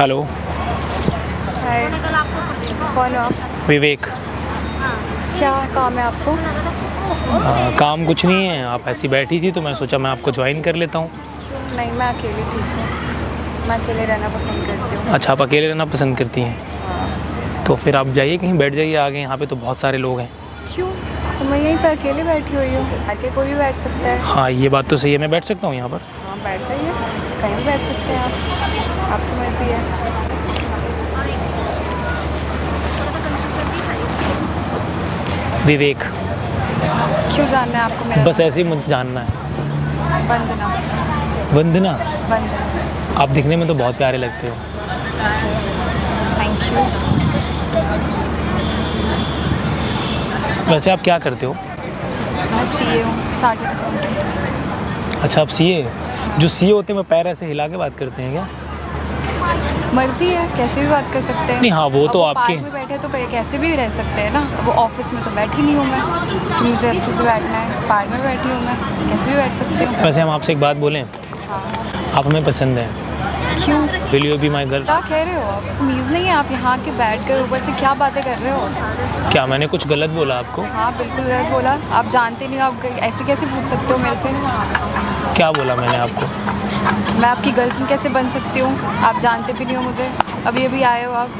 Hello. हाय, कौन हो आप? विवेक। क्या काम है आपको? काम कुछ नहीं है, आप ऐसी बैठी थी तो मैं सोचा मैं आपको ज्वाइन कर लेता हूँ। क्यों नहीं, मैं अकेली ठीक हूँ। मैं अकेले रहना पसंद करती हूँ। अच्छा, आप अकेले रहना पसंद करती हैं? हाँ। तो फिर आप जाइए कहीं बैठ जाइए आगे, यहाँ पे तो बहुत सारे लोग हैं। क्यों? तो मैं यहीं पे अकेले बैठी हुई हूँ, आके कोई भी बैठ सकता है। हाँ, ये बात तो सही है, मैं बैठ सकता हूँ यहाँ पर। हाँ, बैठ जाइए, कहीं भी बैठ सकते हैं आप, आपकी मर्जी है। विवेक। क्यों जानना है आपको मेरा बस ऐसे ही मुझे जानना है। नाम? वंदना। वंदना। वंदना। आप दिखने में तो बहुत प्यारे लगते हो। Thank you. वैसे आप क्या करते हो? मैं सीए हूँ, चार्टर्ड अकाउंटेंट। अच्छा, आप सीए। जो सीए होते हैं वो पैर ऐसे हिला के बात करते हैं क्या? मर्जी है, कैसे भी बात कर सकते हैं। नहीं, हाँ वो अब तो आपके। पार्क में बैठे तो कैसे भी रह सकते हैं ना। वो ऑफिस में तो बैठी नहीं हूँ मैं, कि मुझे अच्छे से बैठना है। पार्क में बैठी हूँ मैं, कैसे भी बैठ सकती हूँ। वैसे हम आपसे एक बात बोलें, हाँ। आप हमें पसंद हैं। क्यों? Will you be my girl? क्या कह रहे हो आप? तमीज़ नहीं है, आप यहाँ के बैठ कर ऊपर से क्या बातें कर रहे हो? क्या मैंने कुछ गलत बोला आपको? हाँ, बिल्कुल गलत बोला। आप जानते नहीं हो, आप ऐसे कैसे पूछ सकते हो मेरे से? क्या बोला मैंने आपको? मैं आपकी गर्लफ्रेंड कैसे बन सकती हूँ? आप जानते भी नहीं हो मुझे, अभी अभी आए हो आप।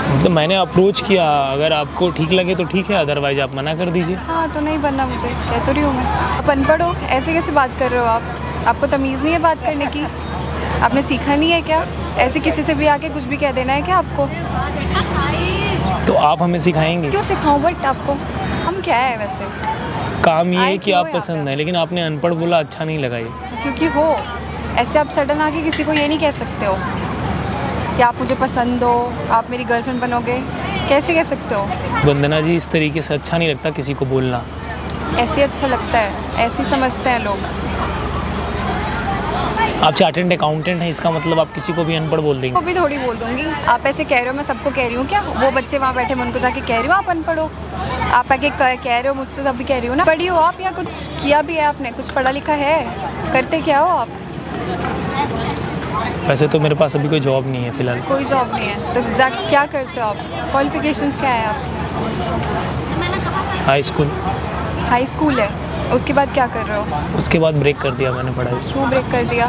मतलब मैंने अप्रोच किया, अगर आपको ठीक लगे तो ठीक है, अदरवाइज आप मना कर दीजिए। हाँ, तो नहीं बनना मुझे, कह तो रही हूँ मैं। आप अनपढ़ हो, ऐसे कैसे बात कर रहे हो आप? आपको तमीज़ नहीं है बात करने की? आपने सीखा नहीं है क्या? ऐसे किसी से भी आके कुछ भी कह देना है क्या आपको? तो आप हमें सिखाएंगे? क्यों सिखाऊं बट आपको? हम क्या है वैसे? काम ये है कि क्यों आप यहाँ पसंद पे? है, लेकिन आपने अनपढ़ बोला, अच्छा नहीं लगा ये। क्योंकि हो, ऐसे आप सडन आके किसी को ये नहीं कह सकते हो कि आप मुझे पसंद हो, आप मेरी गर्लफ्रेंड बनोगे। कैसे कह सकते हो? वंदना जी, इस तरीके से अच्छा नहीं लगता किसी को बोलना। ऐसे अच्छा लगता है, ऐसे ही समझते हैं लोग। आप चार्टर्ड अकाउंटेंट हैं, इसका मतलब आप किसी को भी अनपढ़ बोल वो देंगे? भी थोड़ी बोल दूंगी। आप ऐसे कह रहे हो, मैं सबको कह रही हूँ क्या? वो बच्चे वहाँ बैठे, मैं उनको जाके कह रही हूँ आप अनपढ़ हो? आप आके कह रहे हो मुझसे, तब भी कह रही हूँ ना। पढ़ी हो आप या कुछ किया भी है आपने? कुछ पढ़ा लिखा है? करते क्या हो आप? वैसे तो मेरे पास अभी कोई जॉब नहीं है फिलहाल। कोई जॉब नहीं है तो एग्जैक्ट क्या करते हो आप? क्वालिफिकेशंस क्या है आप? High school. हाई स्कूल है, उसके बाद क्या कर रहे हो? उसके बाद ब्रेक कर दिया मैंने पढ़ाई, क्यों ब्रेक कर दिया?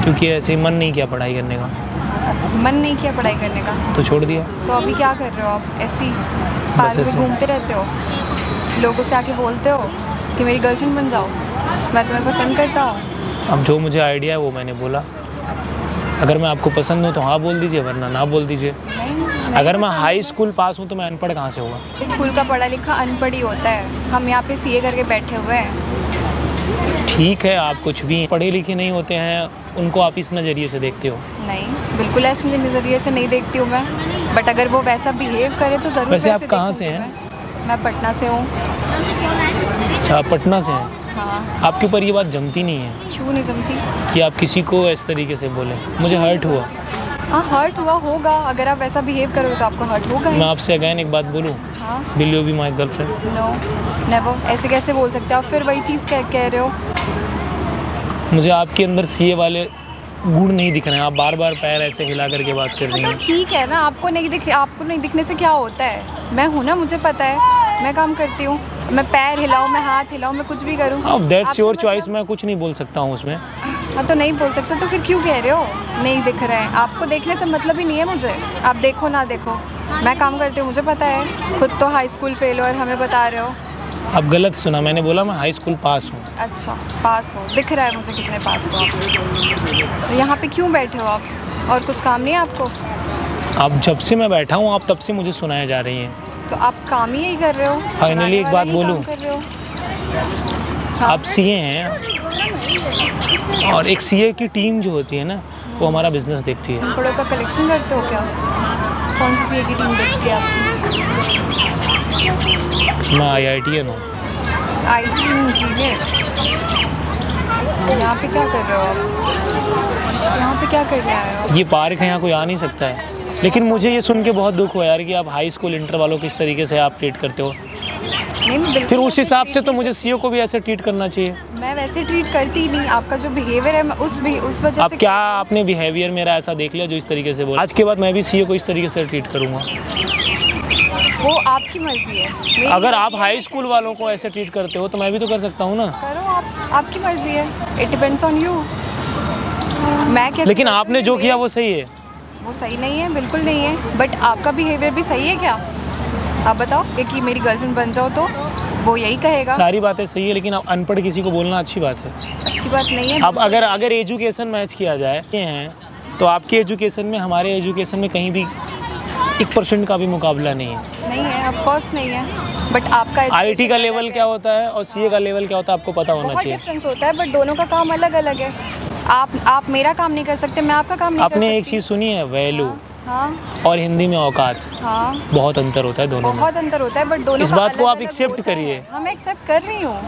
क्योंकि ऐसे ही मन नहीं किया पढ़ाई करने का, मन नहीं किया पढ़ाई करने का? तो छोड़ दिया। तो अभी क्या कर रहे हो आप? ऐसे ही पार्क में ऐसे। घूमते रहते हो, लोगों से आके बोलते हो कि मेरी गर्लफ्रेंड बन जाओ, मैं तुम्हें पसंद करता हूँ। अब जो मुझे आइडिया है वो मैंने बोला। अगर मैं आपको पसंद हूँ तो हाँ बोल दीजिए, वरना ना बोल दीजिए। नहीं, अगर मैं पसंद हाई है। स्कूल पास हूँ तो मैं अनपढ़ कहाँ से होगा? स्कूल का पढ़ा लिखा अनपढ़ ही होता है। हम यहाँ पे सीए करके बैठे हुए हैं। ठीक है, आप कुछ भी पढ़े लिखे नहीं होते हैं, उनको आप इस नज़रिए से देखते हो? नहीं, बिल्कुल ऐसे नज़रिए से नहीं देखती हूँ मैं, बट अगर वो वैसा बिहेव करे तो ज़रूर। वैसे आप वैसे कहाँ से देखूंगी हैं? मैं पटना से हूँ। अच्छा, आप पटना से हैं। हाँ। आपके ऊपर ये बात जमती नहीं है क्यों नहीं जमती? कि आप किसी को इस तरीके से बोलें। मुझे हर्ट हुआ। हाँ, हर्ट हुआ होगा। अगर आप वैसा बिहेव करोगे तो आपको हर्ट होगा ही। मैं आपसे अगैन एक बात बोलूँ, हाँ। Will you be my girlfriend? No, never. ऐसे कैसे बोल सकते हो आप? फिर वही चीज़ कह रहे हो। मुझे आपके अंदर सीए वाले गुण नहीं दिख रहे हैं, आप बार बार पैर ऐसे हिला करके बात कर रही तो हैं। ठीक है ना, आपको नहीं दिखने से क्या होता है? मैं हूँ ना, मुझे पता है, मैं काम करती हूँ। मैं पैर हिलाऊँ, मैं हाथ हिलाऊँ, मैं कुछ भी करूँ। अब दैट्स आपसे योर मतलब- चॉइस, मैं कुछ नहीं बोल सकता हूँ उसमें। हाँ, तो नहीं बोल सकते तो फिर क्यों कह रहे हो नहीं दिख रहे हैं? आपको देखने से मतलब ही नहीं है मुझे। आप देखो ना देखो, मैं काम करती हूँ, मुझे पता है। खुद तो हाई स्कूल फेल हो और हमें बता रहे हो। अब गलत सुना, मैंने बोला मैं हाई स्कूल पास हूँ। अच्छा, पास हो, दिख रहा है मुझे कितने पास हो आप। तो यहाँ पे क्यों बैठे हो आप? और कुछ काम नहीं है आपको? अब जब से मैं बैठा हूँ आप तब से मुझे सुनाए जा रही हैं। तो आप काम ही यही कर रहे हो? फाइनली सुनाने एक वाला बात ही काम बोलूं? कर रहे हो। हाँ। आप सीए हैं, और एक सीए की टीम जो होती है ना, वो हमारा बिजनेस देखती है। अनपढ़ों का कलेक्शन करते हो क्या? कौन सी सीए की टीम देखती है आपकी? मैं IITian हूँ। IT engineer. यहाँ पे क्या कर रहे हो आप? यहाँ पे क्या करने आए हो? ये पार्क है, यहाँ कोई आ नहीं सकता है। लेकिन मुझे ये सुन के बहुत दुख हुआ यार कि आप हाई स्कूल इंटर वालों को किस तरीके से आप ट्रीट करते हो। नहीं, मैं बिल्कुल फिर उस ऐसे हिसाब treat से तो नहीं मुझे सीईओ को भी ऐसे ट्रीट करना चाहिए। मैं वैसे ट्रीट करती ही नहीं, आपका जो बिहेवियर है मैं उस वजह अब से क्या आपने बिहेवियर मेरा ऐसा देख लिया जो इस तरीके से बोला? आज के बाद मैं भी सीईओ को इस तरीके से ट्रीट करूँगा। वो आपकी मर्जी है। मेरी अगर आप मर्जी है, हाई स्कूल वालों को ऐसे ट्रीट करते हो तो मैं भी तो कर सकता हूँ ना। करो आप, आपकी मर्जी है, इट डिपेंड्स ऑन यू। मैं कैसे लेकिन करती हूँ, आपने ये जो किया मेरे- वो सही है। वो सही नहीं है, बिल्कुल नहीं है। बट आपका बिहेवियर भी सही है क्या? आप बताओ कि मेरी गर्लफ्रेंड बन जाओ तो वो यही कहेगा। सारी बातें सही है, लेकिन अब अनपढ़ किसी को बोलना अच्छी बात है। अच्छी बात नहीं है। अब अगर एजुकेशन मैच किया जाए ये हैं तो आपके एजुकेशन में हमारे एजुकेशन में कहीं भी 1% का भी मुकाबला नहीं है। नहीं है, ऑफ कोर्स नहीं है। बट आपका आईटी का education लेवल अलग क्या है। होता है और सीए का लेवल क्या होता है आपको पता होना बहुत चाहिए। डिफरेंस होता है, बट दोनों का काम अलग अलग है। आप मेरा काम नहीं कर सकते, मैं आपका काम नहीं कर सकती। आपने एक चीज़ सुनी है, वैल्यू हाँ और हिंदी में औकात, हाँ, बहुत अंतर होता है दोनों में। बहुत अंतर होता है, बट दोनों इस का बात को आप अलग-अलग accept होता है। करिए। हम एक्सेप्ट कर रही हूँ,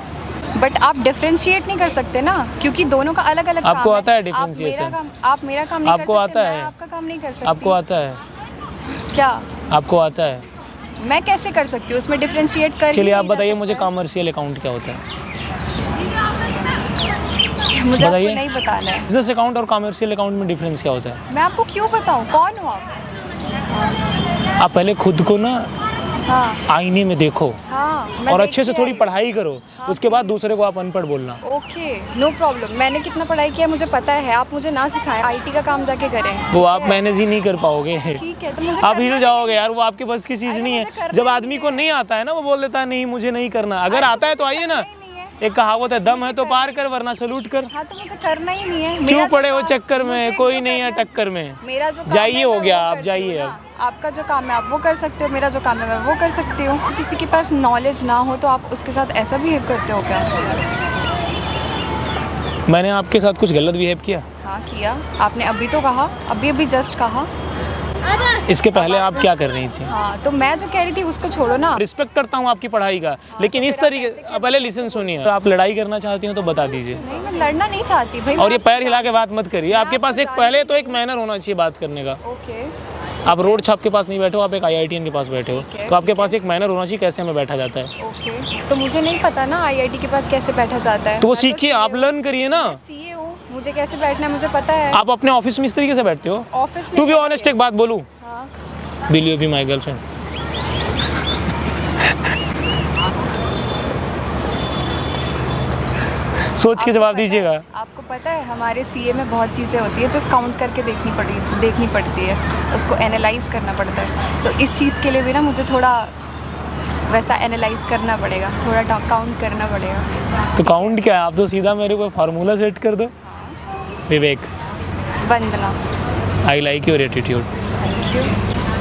बट आप डिफरेंशिएट नहीं कर सकते ना, क्योंकि दोनों का अलग अलग आपको काम आता है आप differentiation? आप मेरा काम नहीं आपको कर सकते, आता मैं है? आपका काम नहीं कर सकती। आपको आता है? क्या? आपको आता है? मैं कैसे कर सकती हूँ उसमें डिफरेंशिएट कर ही चलिए आप नहीं जा बताइए सकता मुझे है। कॉमर्शियल अकाउंट क्या होता है? मुझे आपको बताइए। नहीं बताना है। बिजनेस अकाउंट और कॉमर्शियल अकाउंट में डिफरेंस क्या होता है? मैं आपको क्यों बताऊँ, कौन हो आप? आप पहले खुद को ना हाँ आईने में देखो हाँ, मैं और अच्छे से देखती थोड़ी आई। पढ़ाई करो, हाँ, उसके बाद दूसरे को आप अनपढ़ बोलना। Okay, no problem. मैंने कितना पढ़ाई किया मुझे पता है, आप मुझे ना सिखाएं, आईटी का काम जाके करें। वो आप ठीक है? मैनेज ही नहीं कर पाओगे। ठीक है, तो मुझे आप करना हिल ही जाओगे नहीं यार, वो आपके बस की चीज़ अरे नहीं मुझे है। करना जब ही आदमी नहीं को नहीं आता है ना वो बोल देता है नहीं मुझे नहीं करना। अगर अरे आता है तो मुझे आइए ना। करना ही नहीं है। एक कहावत है, दम है तो मुझे पार कर वरना सलूट कर। हाँ, तो मुझे करना ही नहीं है। क्यों मेरा जो पड़े हो काम- चक्कर मुझे में, कोई जो नहीं है करना टक्कर में। मेरा जो काम जाइए है, हो मैं गया, वो आप करती जाइए हूँ अब। ना। आपका जो काम है आप वो कर सकते हो, मेरा जो काम है मैं वो कर सकती हूँ। किसी के पास नॉलेज ना हो तो आप उसके साथ ऐसा बिहेव करते हो क्या? मैंने आपके साथ कुछ गलत बिहेव किया? हाँ किया, आपने अभी तो कहा, अभी जस्ट कहा। इसके पहले आप क्या कर रही थी? हाँ, तो मैं जो कह रही थी उसको छोड़ो ना। रिस्पेक्ट करता हूँ आपकी पढ़ाई का, लेकिन तो इस फिर आप तरीके ऐसे क्या पहले लिसन सुनिए। अगर आप लड़ाई करना चाहती हो तो बता दीजिए नहीं, मैं लड़ना नहीं चाहती भाई। और ये मैं पैर हिला के बात मत करिए। आपके आपको पास एक जानती पहले तो एक मैनर होना चाहिए बात करने का। ओके, आप रोड छाप के पास नहीं बैठे हो, आप एक आईआईटीएन के पास बैठे हो, ठीक है, तो आपके पास एक मैनर होना चाहिए कैसे हमें बैठा जाता है। ओके। तो मुझे नहीं पता ना आईआईटी के पास कैसे बैठा जाता है। तो वो मैं सीखिए, आप लर्न करिए ना। सीए हूँ, मुझे कैसे बैठना है मुझे पता है। आप अपने ऑफिस में इस तरीके से बैठते हो? ऑफिस टू बी ऑनेस्ट एक बात बोलूं, हाँ, will you be my girlfriend? सोच के जवाब दीजिएगा। आपको पता है हमारे सीए में बहुत चीज़ें होती है जो काउंट करके देखनी पड़ती है, उसको एनालाइज करना पड़ता है। तो इस चीज़ के लिए भी ना मुझे थोड़ा वैसा एनालाइज करना पड़ेगा, थोड़ा काउंट करना पड़ेगा। तो काउंट क्या है? आप तो सीधा मेरे को फार्मूला सेट कर दो। Vivek, Vandana, I like your attitude. Thank you,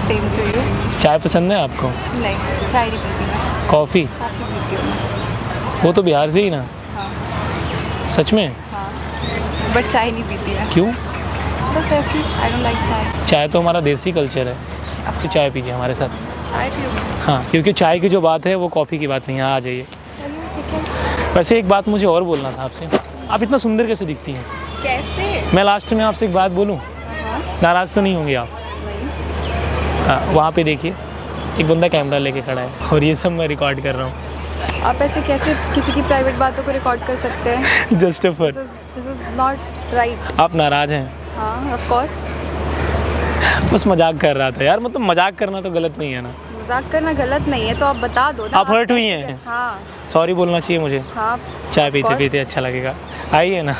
same to you. चाय पसंद है आपको? नहीं, चाय नहीं पीती मैं, कॉफ़ी? कॉफ़ी पीती हूँ मैं। वो तो बिहार से ही ना? हाँ सच में? हाँ, बट चाय नहीं पीती मैं, क्यों? बस ऐसी, आई डोंट लाइक चाय। चाय तो हमारा देसी कल्चर है, अब तो चाय पीजिए हमारे साथ। चाय पियोगे? हाँ, क्योंकि चाय की जो बात है वो कॉफ़ी की बात नहीं है। आ जाइए। चलिए ठीक है। वैसे एक बात मुझे और बोलना था आपसे, आप इतना सुंदर कैसे दिखती हैं? कैसे? मैं लास्ट में आपसे एक बात बोलूं, हाँ, नाराज़ तो नहीं होंगे आप? वही। हाँ, वहाँ पे देखिए एक बंदा कैमरा लेके खड़ा है और ये सब मैं रिकॉर्ड कर रहा हूँ। आप ऐसे कैसे किसी की प्राइवेट बातों को रिकॉर्ड कर सकते हैं? Just for. This is not right. आप नाराज़ हैं? हाँ, ऑफ कोर्स। बस मजाक कर रहा था यार, मतलब मजाक करना तो गलत नहीं है ना? मजाक करना गलत नहीं है तो आप बता दो ना। आप हर्ट हुई कैसे- हैं? हाँ सॉरी बोलना चाहिए मुझे। हाँ, चाय पीते course। पीते अच्छा लगेगा। आइए ना।